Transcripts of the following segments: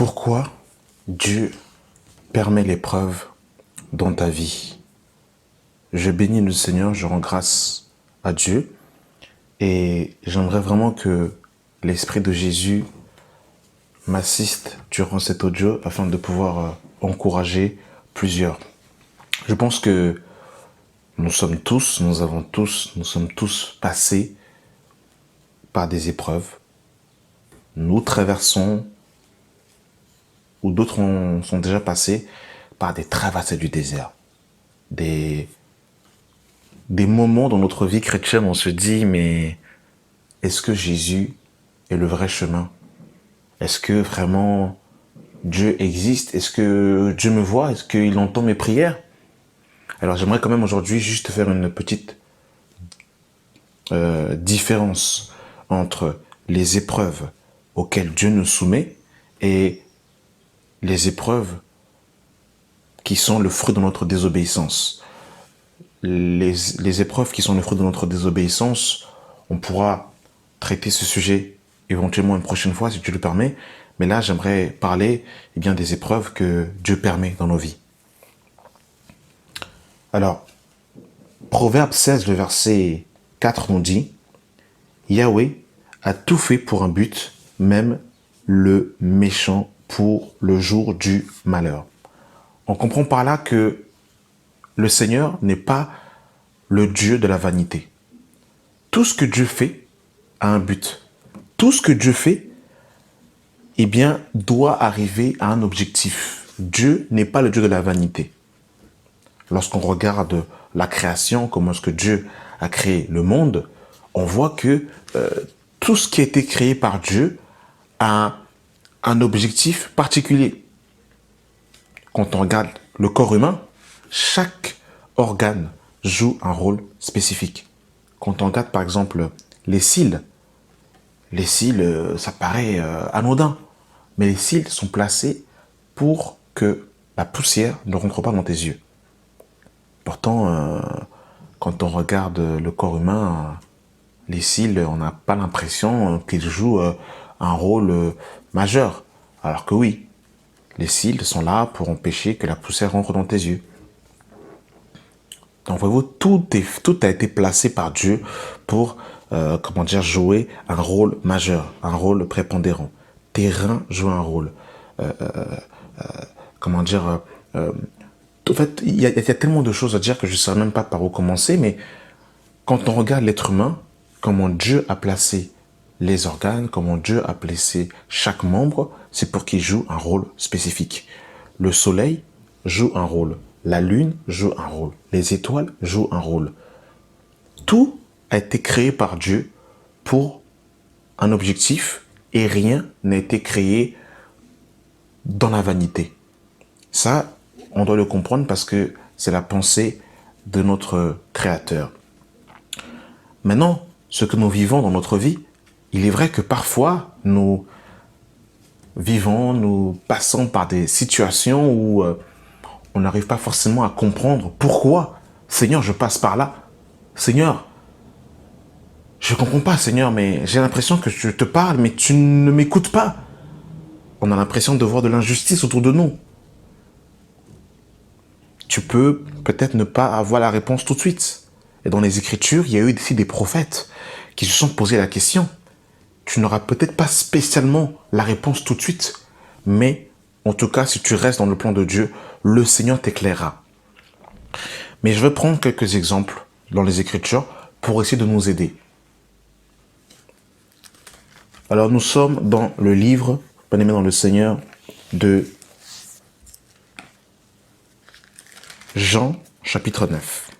Pourquoi Dieu permet l'épreuve dans ta vie? Je bénis le Seigneur, je rends grâce à Dieu et j'aimerais vraiment que l'Esprit de Jésus m'assiste durant cet audio afin de pouvoir encourager plusieurs. Je pense que nous sommes tous passés par des épreuves. Nous traversons, ou d'autres sont déjà passés par des traversées du désert. Des moments dans notre vie chrétienne où on se dit, mais est-ce que Jésus est le vrai chemin? Est-ce que vraiment Dieu existe? Est-ce que Dieu me voit? Est-ce qu'il entend mes prières? Alors j'aimerais quand même aujourd'hui juste faire une petite différence entre les épreuves auxquelles Dieu nous soumet et les épreuves qui sont le fruit de notre désobéissance. Les épreuves qui sont le fruit de notre désobéissance, on pourra traiter ce sujet éventuellement une prochaine fois si Dieu le permet, mais là j'aimerais parler des épreuves que Dieu permet dans nos vies. Alors, Proverbe 16, le verset 4 nous dit « Yahweh a tout fait pour un but, même le méchant pour le jour du malheur. » On comprend par là que le Seigneur n'est pas le Dieu de la vanité. Tout ce que Dieu fait a un but. Tout ce que Dieu fait, doit arriver à un objectif. Dieu n'est pas le Dieu de la vanité. Lorsqu'on regarde la création, comment est-ce que Dieu a créé le monde, on voit que tout ce qui a été créé par Dieu a un objectif particulier. Quand on regarde le corps humain, chaque organe joue un rôle spécifique. Quand on regarde par exemple les cils, ça paraît anodin, mais les cils sont placés pour que la poussière ne rentre pas dans tes yeux. Pourtant, quand on regarde le corps humain, les cils, on n'a pas l'impression qu'ils jouent un rôle majeur. Alors que oui, les cils sont là pour empêcher que la poussière rentre dans tes yeux. Donc voyez-vous, tout a été placé par Dieu pour jouer un rôle majeur, un rôle prépondérant. Tes reins jouent un rôle. En fait, il y a tellement de choses à dire que je ne sais même pas par où commencer, mais quand on regarde l'être humain, comment Dieu a placé les organes, comment Dieu a placé chaque membre, c'est pour qu'il joue un rôle spécifique. Le soleil joue un rôle, la lune joue un rôle, les étoiles jouent un rôle. Tout a été créé par Dieu pour un objectif et rien n'a été créé dans la vanité. Ça, on doit le comprendre parce que c'est la pensée de notre Créateur. Maintenant, ce que nous vivons dans notre vie, il est vrai que parfois, nous passons par des situations où on n'arrive pas forcément à comprendre pourquoi. Seigneur, je passe par là. Seigneur, je ne comprends pas, Seigneur, mais j'ai l'impression que je te parle, mais tu ne m'écoutes pas. On a l'impression de voir de l'injustice autour de nous. Tu peux peut-être ne pas avoir la réponse tout de suite. Et dans les Écritures, il y a eu ici des prophètes qui se sont posé la question. Tu n'auras peut-être pas spécialement la réponse tout de suite, mais en tout cas, si tu restes dans le plan de Dieu, le Seigneur t'éclairera. Mais je vais prendre quelques exemples dans les Écritures pour essayer de nous aider. Alors, nous sommes dans le livre, bien-aimé dans le Seigneur, de Jean, chapitre 9.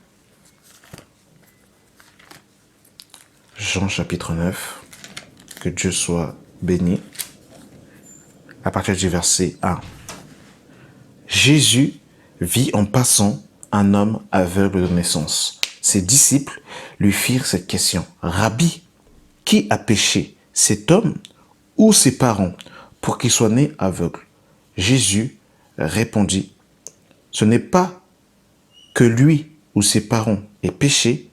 Jean, chapitre 9. Que Dieu soit béni. À partir du verset 1. Jésus vit en passant un homme aveugle de naissance. Ses disciples lui firent cette question. Rabbi, qui a péché, cet homme ou ses parents, pour qu'il soit né aveugle? Jésus répondit, ce n'est pas que lui ou ses parents aient péché,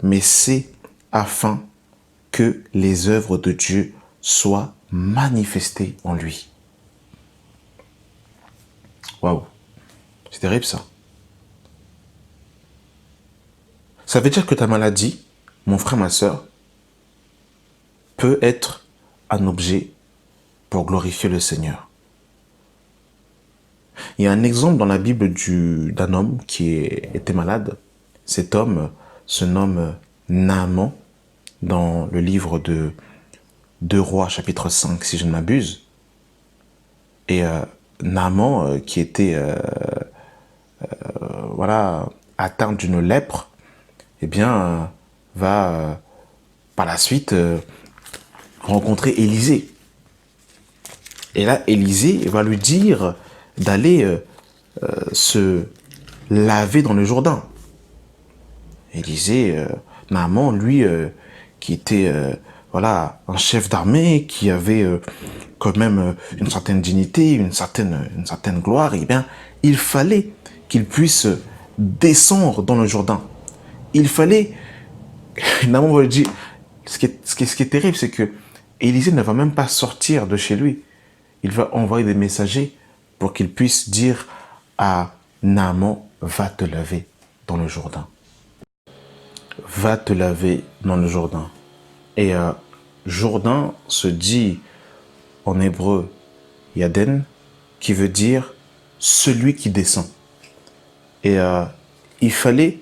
mais c'est afin que les œuvres de Dieu soient manifestées en lui. Waouh, c'est terrible ça. Ça veut dire que ta maladie, mon frère, ma soeur, peut être un objet pour glorifier le Seigneur. Il y a un exemple dans la Bible d'un homme qui était malade. Cet homme se nomme Naaman dans le livre de 2 Rois, chapitre 5, si je ne m'abuse. Et Naaman, qui était voilà, atteint d'une lèpre, eh bien, va par la suite rencontrer Élisée. Et là, Élisée va lui dire d'aller se laver dans le Jourdain. Élisée, Naaman, lui, qui était voilà, un chef d'armée, qui avait quand même une certaine dignité, une certaine gloire, eh bien, il fallait qu'il puisse descendre dans le Jourdain. Il fallait, Naaman va lui dire, ce qui est terrible, c'est que Élisée ne va même pas sortir de chez lui. Il va envoyer des messagers pour qu'ils puissent dire à Naaman, va te laver dans le Jourdain. Va te laver dans le Jourdain. Et Jourdain se dit en hébreu Yaden, qui veut dire celui qui descend. Et il fallait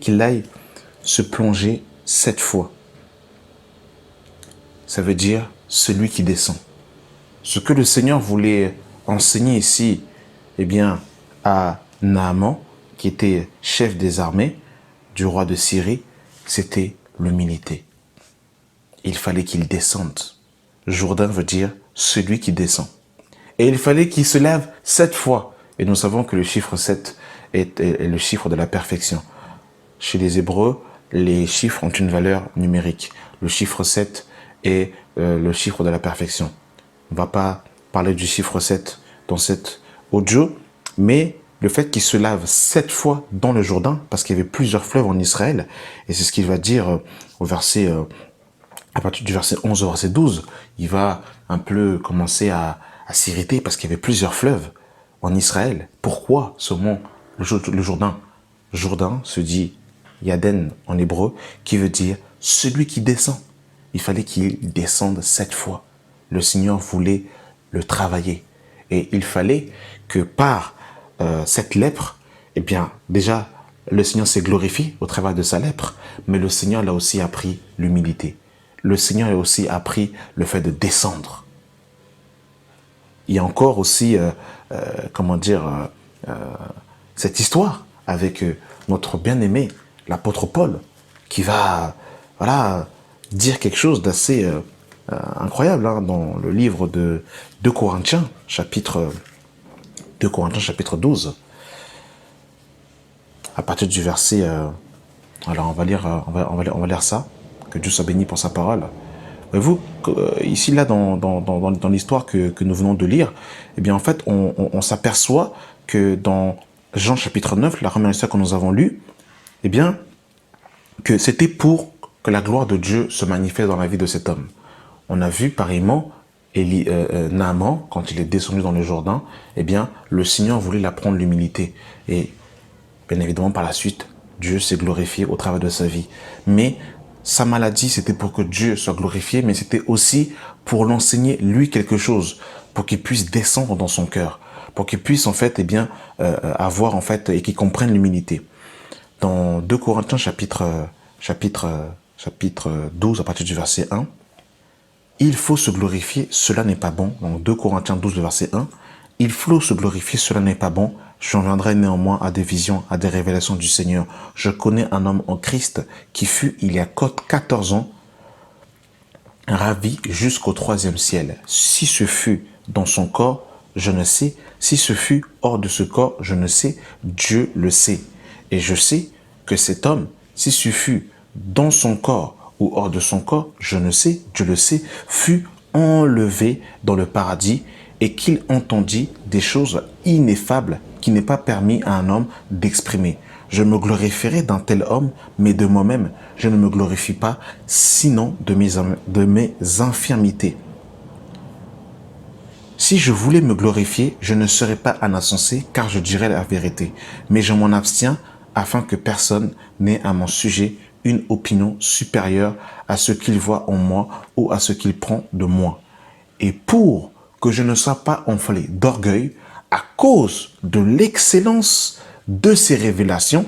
qu'il aille se plonger 7 fois. Ça veut dire celui qui descend. Ce que le Seigneur voulait enseigner ici, eh bien, à Naaman, qui était chef des armées du roi de Syrie, c'était l'humilité. Il fallait qu'il descende. Jourdain veut dire celui qui descend. Et il fallait qu'il se lève 7 fois. Et nous savons que le chiffre 7 est le chiffre de la perfection. Chez les Hébreux, les chiffres ont une valeur numérique. Le chiffre 7 est le chiffre de la perfection. On ne va pas parler du chiffre 7 dans cet audio, mais le fait qu'il se lave 7 fois dans le Jourdain, parce qu'il y avait plusieurs fleuves en Israël, et c'est ce qu'il va dire au verset, à partir du verset 11 au verset 12, il va un peu commencer à s'irriter parce qu'il y avait plusieurs fleuves en Israël. Pourquoi seulement le Jourdain? Jourdain se dit Yaden en hébreu, qui veut dire celui qui descend. Il fallait qu'il descende 7 fois. Le Seigneur voulait le travailler. Et il fallait que par cette lèpre, eh bien, déjà, le Seigneur s'est glorifié au travers de sa lèpre, mais le Seigneur l'a aussi appris l'humilité. Le Seigneur a aussi appris le fait de descendre. Il y a encore aussi, cette histoire avec notre bien-aimé, l'apôtre Paul, qui va, voilà, dire quelque chose d'assez incroyable dans le livre de 2 Corinthiens, chapitre 12. À partir du verset, alors on va lire ça, que Dieu soit béni pour sa parole. Voyez-vous, ici, là, dans l'histoire que nous venons de lire, eh bien, en fait, on s'aperçoit que dans Jean chapitre 9, la première histoire que nous avons lue, eh bien, que c'était pour que la gloire de Dieu se manifeste dans la vie de cet homme. On a vu pareillement Naaman, quand il est descendu dans le Jourdain, eh bien, le Seigneur voulait l'apprendre l'humilité. Et bien évidemment, par la suite, Dieu s'est glorifié au travers de sa vie. Mais sa maladie, c'était pour que Dieu soit glorifié, mais c'était aussi pour l'enseigner, lui, quelque chose, pour qu'il puisse descendre dans son cœur, pour qu'il puisse, en fait, eh bien, avoir, en fait, et qu'il comprenne l'humilité. Dans 2 Corinthiens, chapitre 12, à partir du verset 1, il faut se glorifier, cela n'est pas bon. Donc 2 Corinthiens 12, le verset 1, il faut se glorifier, cela n'est pas bon. J'en viendrai néanmoins à des visions, à des révélations du Seigneur. Je connais un homme en Christ qui fut, il y a 14 ans, ravi jusqu'au 3e ciel. Si ce fut dans son corps, je ne sais. Si ce fut hors de ce corps, je ne sais. Dieu le sait. Et je sais que cet homme, si ce fut dans son corps ou hors de son corps, je ne sais, Dieu le sait, fut enlevé dans le paradis et qu'il entendit des choses ineffables qui n'est pas permis à un homme d'exprimer. Je me glorifierai d'un tel homme, mais de moi-même, je ne me glorifie pas, sinon de mes infirmités. Si je voulais me glorifier, je ne serais pas un insensé, car je dirais la vérité. Mais je m'en abstiens afin que personne n'ait à mon sujet une opinion supérieure à ce qu'il voit en moi ou à ce qu'il prend de moi. Et pour que je ne sois pas enflé d'orgueil, à cause de l'excellence de ces révélations,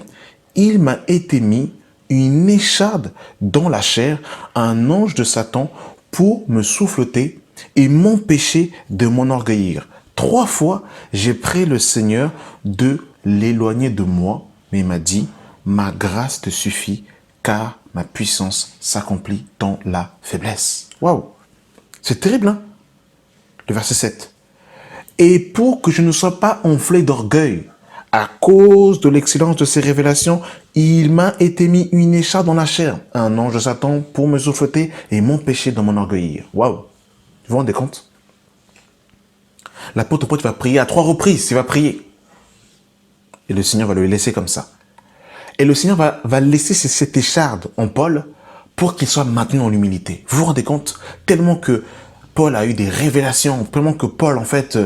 il m'a été mis une écharde dans la chair, un ange de Satan pour me souffleter et m'empêcher de m'enorgueillir. 3 fois, j'ai prié le Seigneur de l'éloigner de moi, mais il m'a dit, ma grâce te suffit, car ma puissance s'accomplit dans la faiblesse. Waouh! C'est terrible, hein? Le verset 7. Et pour que je ne sois pas enflé d'orgueil, à cause de l'excellence de ces révélations, il m'a été mis une écharpe dans la chair, un ange de Satan pour me souffleter et m'empêcher de m'enorgueillir. Waouh! Vous vous rendez compte? L'apôtre Paul va prier à 3 reprises, il va prier. Et le Seigneur va le laisser comme ça. Et le Seigneur va laisser cette écharde en Paul pour qu'il soit maintenu dans l'humilité. Vous vous rendez compte? Tellement que Paul a eu des révélations, tellement que Paul, en fait,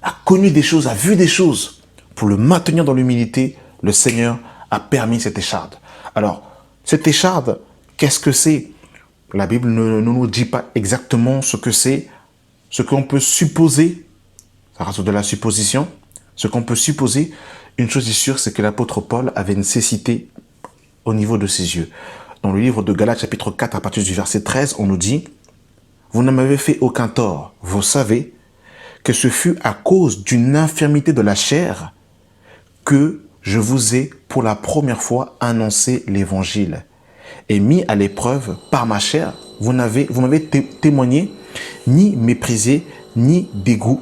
a connu des choses, a vu des choses. Pour le maintenir dans l'humilité, le Seigneur a permis cette écharde. Alors, cette écharde, qu'est-ce que c'est? La Bible ne nous dit pas exactement ce que c'est. Ce qu'on peut supposer, ça reste de la supposition, ce qu'on peut supposer, une chose est sûre, c'est que l'apôtre Paul avait une cécité au niveau de ses yeux. Dans le livre de Galates, chapitre 4, à partir du verset 13, on nous dit « Vous ne m'avez fait aucun tort. Vous savez que ce fut à cause d'une infirmité de la chair que je vous ai pour la première fois annoncé l'évangile. Et mis à l'épreuve par ma chair, vous m'avez témoigné, ni méprisé, ni dégoût.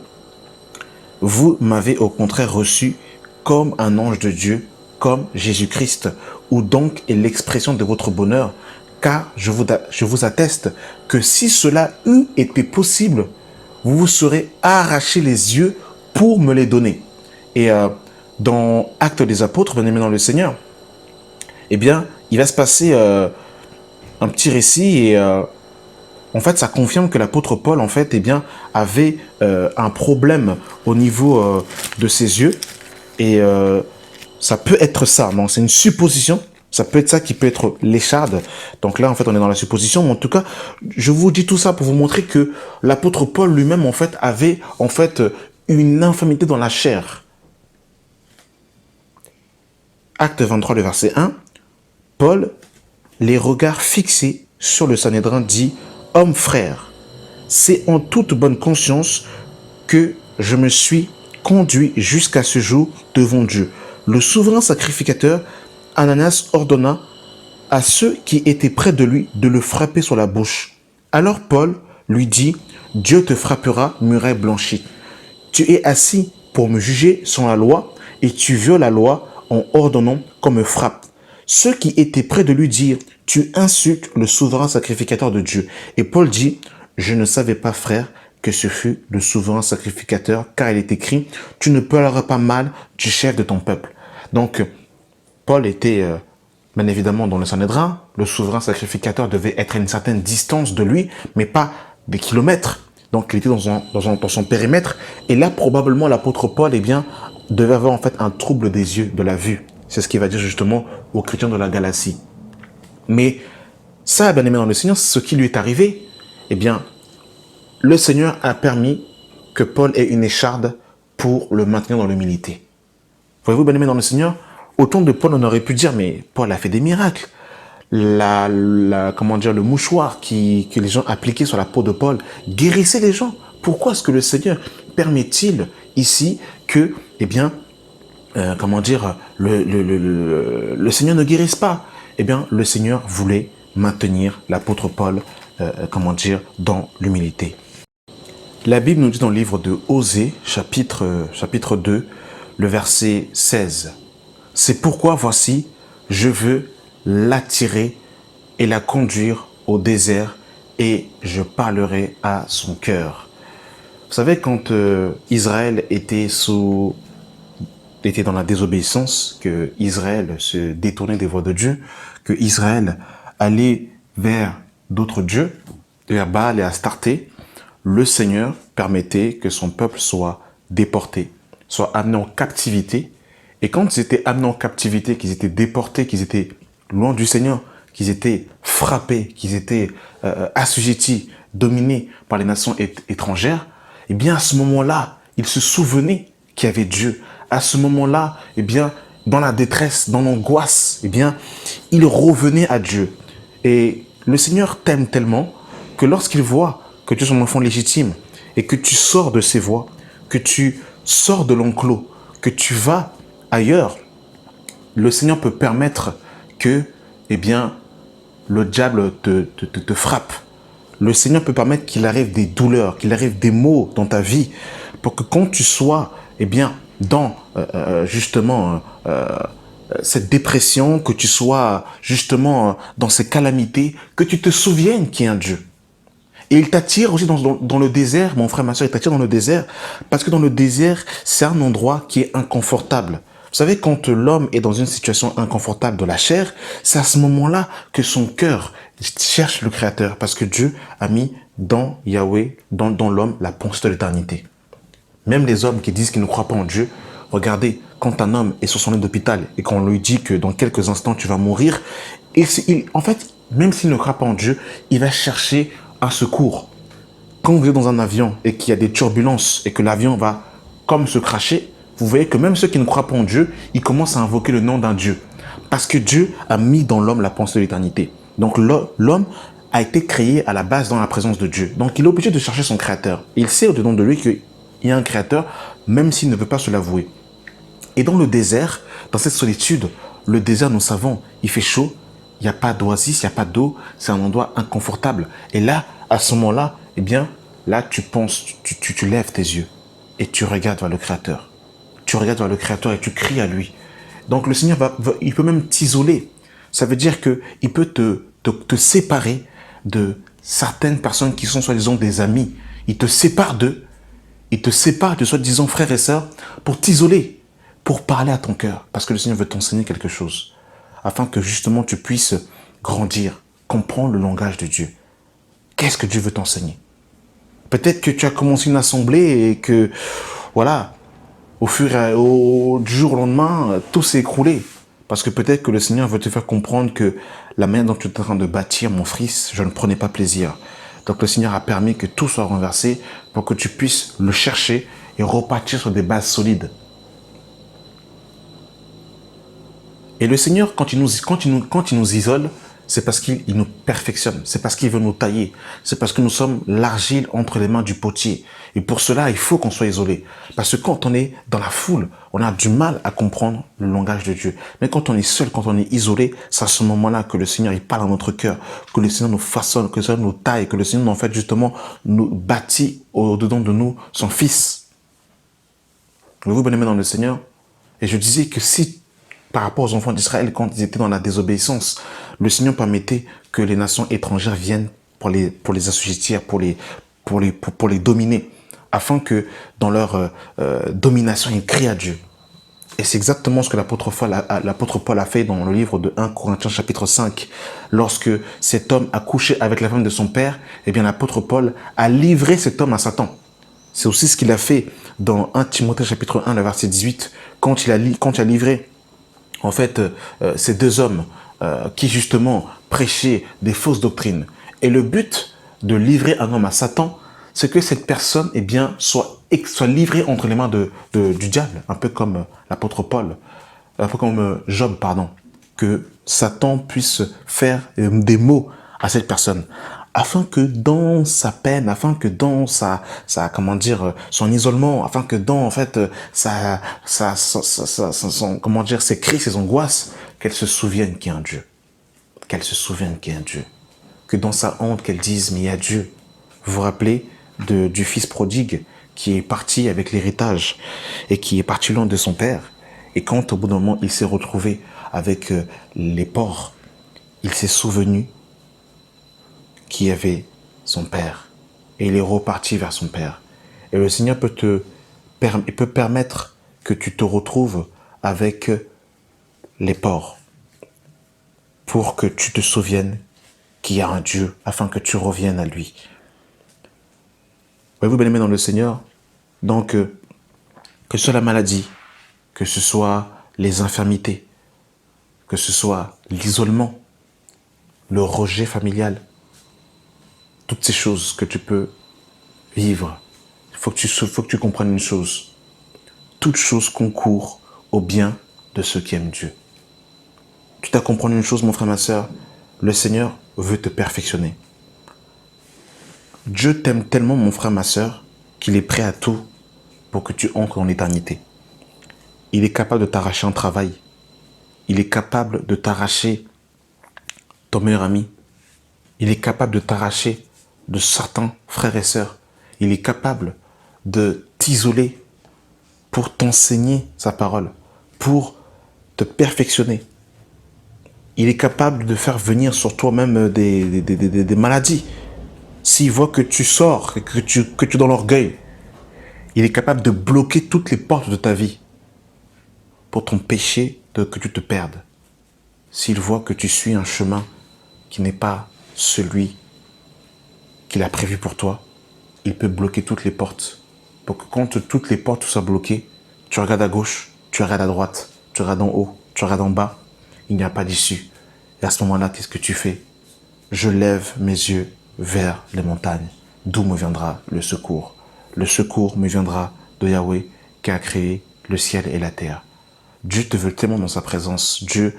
Vous m'avez au contraire reçu comme un ange de Dieu, comme Jésus-Christ, où donc est l'expression de votre bonheur, car je vous atteste que si cela eût été possible, vous vous serez arraché les yeux pour me les donner. Et dans Actes des Apôtres, bien aimés dans le Seigneur, eh bien, il va se passer un petit récit et en fait, ça confirme que l'apôtre Paul, en fait, eh bien, avait un problème au niveau de ses yeux. Et ça peut être ça, non? C'est une supposition. Ça peut être ça qui peut être l'écharde. Donc là, en fait, on est dans la supposition. Mais en tout cas, je vous dis tout ça pour vous montrer que l'apôtre Paul lui-même, en fait, avait en fait une infirmité dans la chair. Acte 23, le verset 1. Paul, les regards fixés sur le Sanhédrin, dit « Homme frère, c'est en toute bonne conscience que je me suis conduit jusqu'à ce jour devant Dieu. Le souverain sacrificateur, Ananias, ordonna à ceux qui étaient près de lui de le frapper sur la bouche. Alors Paul lui dit, « Dieu te frappera, muraille blanchie. Tu es assis pour me juger sans la loi et tu violes la loi en ordonnant qu'on me frappe. » Ceux qui étaient près de lui dirent, « Tu insultes le souverain sacrificateur de Dieu. » Et Paul dit, « Je ne savais pas, frère, que ce fut le souverain sacrificateur, car il est écrit, « Tu ne parleras pas mal du chef de ton peuple. » Donc, Paul était bien évidemment dans le Sanhédrin. Le souverain sacrificateur devait être à une certaine distance de lui, mais pas des kilomètres. Donc, il était dans son périmètre. Et là, probablement, l'apôtre Paul, eh bien, devait avoir en fait un trouble des yeux, de la vue. C'est ce qu'il va dire justement aux chrétiens de la Galatie. Mais ça, bien aimé dans le Seigneur, ce qui lui est arrivé, eh bien, le Seigneur a permis que Paul ait une écharde pour le maintenir dans l'humilité. Voyez-vous, bien aimé dans le Seigneur, au temps de Paul, on aurait pu dire, mais Paul a fait des miracles. Comment dire, le mouchoir que les gens appliquaient sur la peau de Paul guérissait les gens. Pourquoi est-ce que le Seigneur permet-il ici que, eh bien, comment dire, le Seigneur ne guérisse pas? Eh bien, le Seigneur voulait maintenir l'apôtre Paul, comment dire, dans l'humilité. La Bible nous dit dans le livre de Osée, chapitre 2, le verset 16. « C'est pourquoi, voici, je veux l'attirer et la conduire au désert et je parlerai à son cœur. » Vous savez, quand Israël était dans la désobéissance, que Israël se détournait des voies de Dieu, que Israël allait vers d'autres dieux, vers Baal et Astarté, le Seigneur permettait que son peuple soit déporté, soit amené en captivité. Et quand ils étaient amenés en captivité, qu'ils étaient déportés, qu'ils étaient loin du Seigneur, qu'ils étaient frappés, qu'ils étaient assujettis, dominés par les nations étrangères, eh bien à ce moment-là, ils se souvenaient qu'il y avait Dieu. À ce moment-là, eh bien, dans la détresse, dans l'angoisse, eh bien, ils revenaient à Dieu. Et le Seigneur t'aime tellement que lorsqu'il voit que tu es son enfant légitime et que tu sors de ses voies, que tu sors de l'enclos, que tu vas ailleurs, le Seigneur peut permettre que, eh bien, le diable te frappe. Le Seigneur peut permettre qu'il arrive des douleurs, qu'il arrive des maux dans ta vie, pour que quand tu sois, eh bien, dans justement cette dépression, que tu sois justement dans ces calamités, que tu te souviennes qu'il y a un Dieu. Et il t'attire aussi dans le désert, mon frère, ma soeur, il t'attire dans le désert, parce que dans le désert, c'est un endroit qui est inconfortable. Vous savez, quand l'homme est dans une situation inconfortable de la chair, c'est à ce moment-là que son cœur cherche le Créateur, parce que Dieu a mis dans Yahweh, dans l'homme, la pensée de l'éternité. Même les hommes qui disent qu'ils ne croient pas en Dieu, regardez, quand un homme est sur son lit d'hôpital et qu'on lui dit que dans quelques instants tu vas mourir, en fait, même s'il ne croit pas en Dieu, il va chercher un secours. Quand vous êtes dans un avion et qu'il y a des turbulences et que l'avion va comme se cracher, vous voyez que même ceux qui ne croient pas en Dieu, ils commencent à invoquer le nom d'un Dieu. Parce que Dieu a mis dans l'homme la pensée de l'éternité. Donc l'homme a été créé à la base dans la présence de Dieu. Donc il est obligé de chercher son créateur. Il sait au-dedans de lui qu'il y a un créateur, même s'il ne veut pas se l'avouer. Et dans le désert, dans cette solitude, le désert, nous savons, il fait chaud, il n'y a pas d'oasis, il n'y a pas d'eau, c'est un endroit inconfortable. Et là, à ce moment-là, eh bien, là, tu penses, tu lèves tes yeux et tu regardes vers le Créateur. Tu regardes vers le Créateur et tu cries à lui. Donc le Seigneur, il peut même t'isoler. Ça veut dire qu'il peut te séparer de certaines personnes qui sont soi-disant des amis. Il te sépare d'eux. Il te sépare de soi-disant frères et sœurs pour t'isoler, pour parler à ton cœur. Parce que le Seigneur veut t'enseigner quelque chose. Afin que justement tu puisses grandir, comprendre le langage de Dieu. Qu'est-ce que Dieu veut t'enseigner? Peut-être que tu as commencé une assemblée et que, voilà, du jour au lendemain, tout s'est écroulé. Parce que peut-être que le Seigneur veut te faire comprendre que la manière dont tu es en train de bâtir, mon fils, je ne prenais pas plaisir. Donc le Seigneur a permis que tout soit renversé pour que tu puisses le chercher et repartir sur des bases solides. Et le Seigneur, quand il nous isole, c'est parce qu'il nous perfectionne, c'est parce qu'il veut nous tailler, c'est parce que nous sommes l'argile entre les mains du potier. Et pour cela, il faut qu'on soit isolé. Parce que quand on est dans la foule, on a du mal à comprendre le langage de Dieu. Mais quand on est seul, quand on est isolé, c'est à ce moment-là que le Seigneur il parle à notre cœur, que le Seigneur nous façonne, que le Seigneur nous taille, que le Seigneur, en fait, justement, nous bâtit au-dedans de nous son Fils. Vous bien-aimés dans le Seigneur. Et je disais que si par rapport aux enfants d'Israël, quand ils étaient dans la désobéissance, le Seigneur permettait que les nations étrangères viennent pour les assujettir, pour les dominer, afin que dans leur domination, ils crient à Dieu. Et c'est exactement ce que l'apôtre Paul a fait dans le livre de 1 Corinthiens chapitre 5. Lorsque cet homme a couché avec la femme de son père, eh bien l'apôtre Paul a livré cet homme à Satan. C'est aussi ce qu'il a fait dans 1 Timothée chapitre 1, le verset 18, quand il a livré en fait, ces deux hommes qui justement prêchaient des fausses doctrines. Et le but de livrer un homme à Satan, c'est que cette personne, eh bien, soit livrée entre les mains du diable, un peu comme l'apôtre Paul, un peu comme Job, pardon, que Satan puisse faire des maux à cette personne, afin que dans sa peine, afin que dans comment dire, son isolement, afin que dans, en fait, comment dire, ses cris, ses angoisses, qu'elle se souvienne qu'il y a un Dieu. Qu'elle se souvienne qu'il y a un Dieu. Que dans sa honte, qu'elle dise, mais il y a Dieu. Vous vous rappelez du fils prodigue qui est parti avec l'héritage et qui est parti loin de son père. Et quand, au bout d'un moment, il s'est retrouvé avec les porcs, il s'est souvenu qui avait son père. Et il est reparti vers son père. Et le Seigneur peut permettre que tu te retrouves avec les porcs pour que tu te souviennes qu'il y a un Dieu, afin que tu reviennes à lui. Voyez-vous, bien-aimés dans le Seigneur, donc, que ce soit la maladie, que ce soit les infirmités, que ce soit l'isolement, le rejet familial, toutes ces choses que tu peux vivre, il faut que tu comprennes une chose. Toute chose concourt au bien de ceux qui aiment Dieu. Tu dois comprendre une chose, mon frère, ma soeur, le Seigneur veut te perfectionner. Dieu t'aime tellement, mon frère, ma soeur, qu'il est prêt à tout pour que tu entres dans l'éternité. Il est capable de t'arracher un travail. Il est capable de t'arracher ton meilleur ami. Il est capable de t'arracher de certains frères et sœurs. Il est capable de t'isoler pour t'enseigner sa parole, pour te perfectionner. Il est capable de faire venir sur toi-même des maladies. S'il voit que tu sors, que tu es dans l'orgueil, il est capable de bloquer toutes les portes de ta vie pour t'empêcher que tu te perdes. S'il voit que tu suis un chemin qui n'est pas celui qu'il a prévu pour toi, il peut bloquer toutes les portes. Pour que quand toutes les portes soient bloquées, tu regardes à gauche, tu regardes à droite, tu regardes en haut, tu regardes en bas, il n'y a pas d'issue. Et à ce moment-là, qu'est-ce que tu fais? Je lève mes yeux vers les montagnes, d'où me viendra le secours. Le secours me viendra de Yahweh qui a créé le ciel et la terre. Dieu te veut tellement dans sa présence. Dieu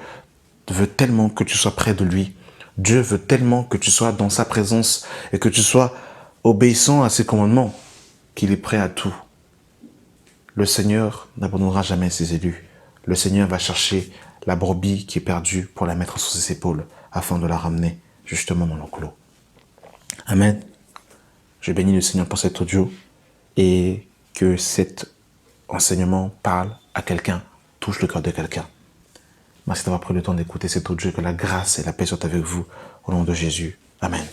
veut tellement que tu sois près de lui. Dieu veut tellement que tu sois dans sa présence et que tu sois obéissant à ses commandements qu'il est prêt à tout. Le Seigneur n'abandonnera jamais ses élus. Le Seigneur va chercher la brebis qui est perdue pour la mettre sur ses épaules afin de la ramener justement dans l'enclos. Amen. Je bénis le Seigneur pour cet audio et que cet enseignement parle à quelqu'un, touche le cœur de quelqu'un. Merci d'avoir pris le temps d'écouter cet audio, que la grâce et la paix soient avec vous au nom de Jésus. Amen.